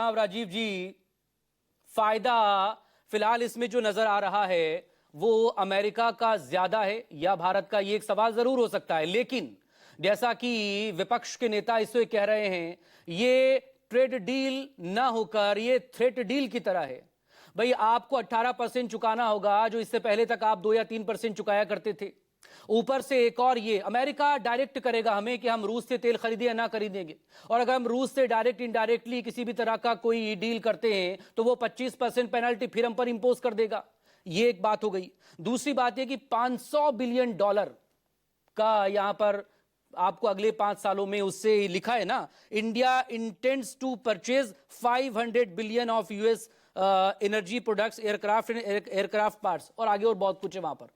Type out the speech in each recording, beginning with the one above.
जनाब राजीव जी, फायदा फिलहाल इसमें जो नजर आ रहा है वो अमेरिका का ज्यादा है या भारत का, ये एक सवाल जरूर हो सकता है। लेकिन जैसा कि विपक्ष के नेता इससे कह रहे हैं, ये ट्रेड डील ना होकर ये थ्रेट डील की तरह है। भाई आपको 18% चुकाना होगा, जो इससे पहले तक आप 2 या 3% चुकाया करते थे। ऊपर से एक और, ये अमेरिका डायरेक्ट करेगा हमें कि हम रूस से तेल खरीदे या ना खरीदेंगे। और अगर हम रूस से डायरेक्ट इनडायरेक्टली किसी भी तरह का कोई डील करते हैं तो वो 25% पेनल्टी फिर हम पर इंपोज कर देगा। ये एक बात हो गई। दूसरी बात यह कि $500 बिलियन का यहां पर आपको अगले 5 सालों में उससे लिखा है ना, India intends to purchase 500 billion of US energy products, aircraft parts, और आगे और बहुत कुछ है वहां पर।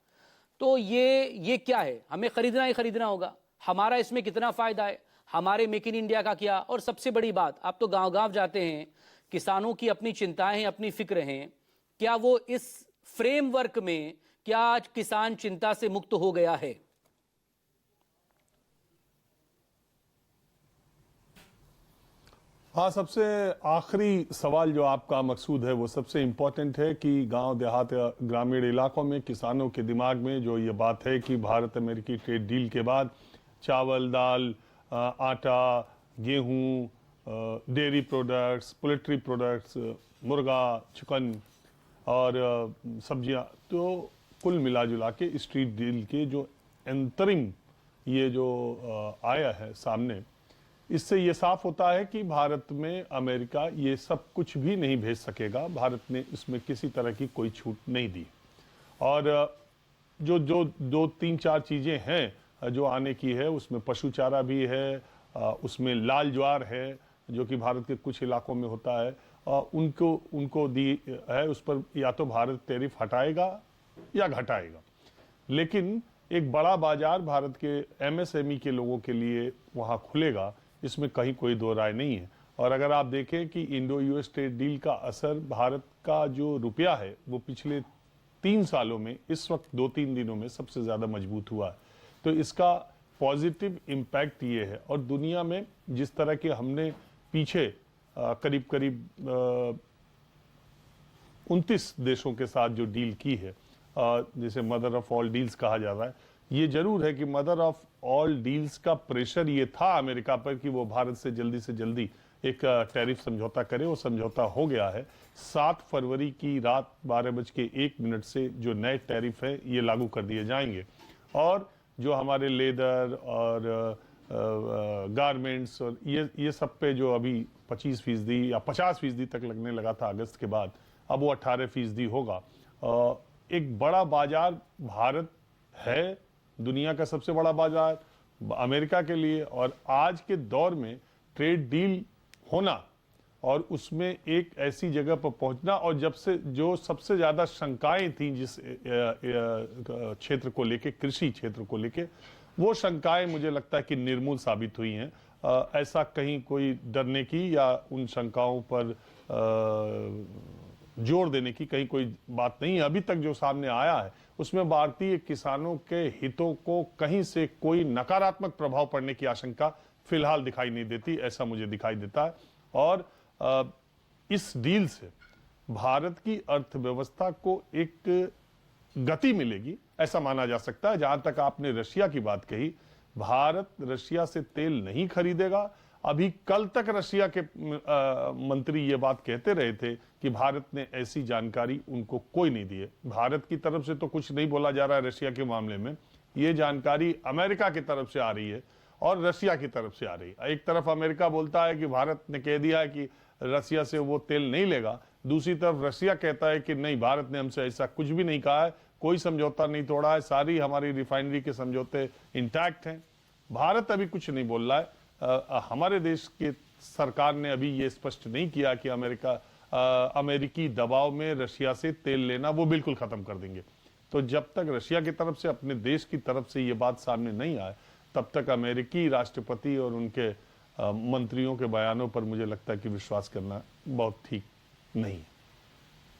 तो ये क्या है, हमें खरीदना ही खरीदना होगा। हमारा इसमें कितना फायदा है, हमारे मेक इन इंडिया का क्या। और सबसे बड़ी बात, आप तो गांव गांव जाते हैं, किसानों की अपनी चिंताएं हैं, अपनी फिक्र हैं, क्या वो इस फ्रेमवर्क में, क्या आज किसान चिंता से मुक्त हो गया है? हाँ, सबसे आखिरी सवाल जो आपका मकसूद है वो सबसे इम्पोर्टेंट है कि गांव देहात या ग्रामीण इलाकों में किसानों के दिमाग में जो ये बात है कि भारत अमेरिकी ट्रेड डील के बाद चावल, दाल, आटा, गेहूं, डेयरी प्रोडक्ट्स, पोल्ट्री प्रोडक्ट्स, मुर्गा, चिकन और सब्जियां, तो कुल मिला जुला के इस ट्रेड डील के जो अंतरिम ये जो आया है सामने, इससे ये साफ होता है कि भारत में अमेरिका ये सब कुछ भी नहीं भेज सकेगा। भारत ने इसमें किसी तरह की कोई छूट नहीं दी। और जो जो 2-3-4 चीज़ें हैं जो आने की है, उसमें पशु चारा भी है, उसमें लाल ज्वार है जो कि भारत के कुछ इलाकों में होता है, उनको दी है। उस पर या तो भारत टैरिफ हटाएगा या घटाएगा। लेकिन एक बड़ा बाजार भारत के एमएसएमई के लोगों के लिए वहाँ खुलेगा, इसमें कहीं कोई दो राय नहीं है। और अगर आप देखें कि इंडो यूएस ट्रेड डील का असर भारत का जो रुपया है वो पिछले 3 सालों में इस वक्त 2-3 दिनों में सबसे ज़्यादा मजबूत हुआ है। तो इसका पॉजिटिव इम्पैक्ट ये है। और दुनिया में जिस तरह के हमने पीछे करीब करीब 29 देशों के साथ जो डील की है, जिसे मदर ऑफ ऑल डील्स कहा जा रहा है, ये जरूर है कि मदर ऑफ ऑल डील्स का प्रेशर ये था अमेरिका पर कि वो भारत से जल्दी एक टैरिफ समझौता करे। वो समझौता हो गया है। 7 फरवरी की रात 12:01 से जो नए टैरिफ है ये लागू कर दिए जाएंगे। और जो हमारे लेदर और गारमेंट्स और ये सब पे जो अभी 25% या 50% तक लगने लगा था अगस्त के बाद, अब वो 18% होगा। एक बड़ा बाजार भारत है, दुनिया का सबसे बड़ा बाजार अमेरिका के लिए। और आज के दौर में ट्रेड डील होना और उसमें एक ऐसी जगह पर पहुंचना, और जब से जो सबसे ज्यादा शंकाएं थी जिस क्षेत्र को लेके, कृषि क्षेत्र को लेके, वो शंकाएं मुझे लगता है कि निर्मूल साबित हुई हैं। ऐसा कहीं कोई डरने की या उन शंकाओं पर जोर देने की कहीं कोई बात नहीं है। अभी तक जो सामने आया है उसमें भारतीय किसानों के हितों को कहीं से कोई नकारात्मक प्रभाव पड़ने की आशंका फिलहाल दिखाई नहीं देती, ऐसा मुझे दिखाई देता है। और इस डील से भारत की अर्थव्यवस्था को एक गति मिलेगी, ऐसा माना जा सकता है। जहां तक आपने रशिया की बात कही, भारत रशिया से तेल नहीं खरीदेगा। अभी कल तक रशिया के मंत्री ये बात कहते रहे थे कि भारत ने ऐसी जानकारी उनको कोई नहीं दी है। भारत की तरफ से तो कुछ नहीं बोला जा रहा है रशिया के मामले में। ये जानकारी अमेरिका की तरफ से आ रही है और रशिया की तरफ से आ रही है। एक तरफ अमेरिका बोलता है कि भारत ने कह दिया है कि रशिया से वो तेल नहीं लेगा, दूसरी तरफ रशिया कहता है कि नहीं, भारत ने हमसे ऐसा कुछ भी नहीं कहा है, कोई समझौता नहीं तोड़ा है, सारी हमारी रिफाइनरी के समझौते इंटैक्ट हैं। भारत अभी कुछ नहीं बोल रहा है। हमारे देश के सरकार ने अभी ये स्पष्ट नहीं किया कि अमेरिकी दबाव में रशिया से तेल लेना वो बिल्कुल खत्म कर देंगे। तो जब तक रशिया की तरफ से, अपने देश की तरफ से ये बात सामने नहीं आए, तब तक अमेरिकी राष्ट्रपति और उनके मंत्रियों के बयानों पर मुझे लगता है कि विश्वास करना बहुत ठीक नहीं है।